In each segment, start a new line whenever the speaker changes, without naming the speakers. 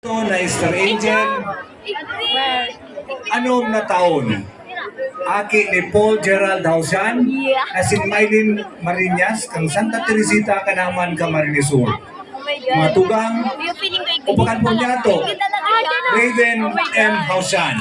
Na Star Angel, anong na taon? Aki ni Paul Gerald Hausan, na si Mylene Marinas, kang Santa Teresita kanaman ka Marinesur. Mga tugang, upakan po niya to, Raven M. Hausan.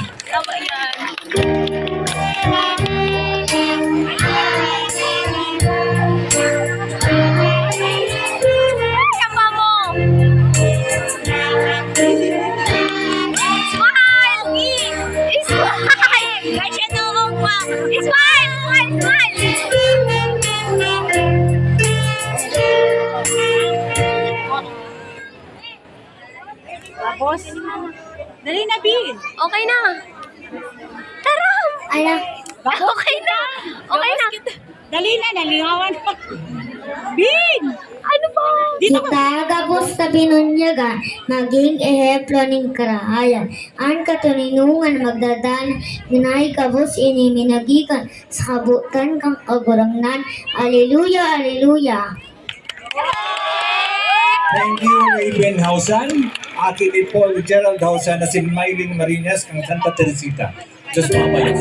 Tapos, dali na, Bin.
Okay na. Tara!
Ala,
Okay na! Okay na!
Dali na, nalingawan pa. Bin!
Ano ba?
Dito ka.
kita gabos sa binunyagan, maging ehemplo ng karahayan. Ang katuninungan magdadan, minahay gabos iniminagikan, sa kabutan kang kagurangnan. Aleluya, aleluya.
Thank you, Raven Hausan. Aki ni Paul Gerald Hausan, na si Mylene Marinas, kang Santa Teresita. Diyos mabalas.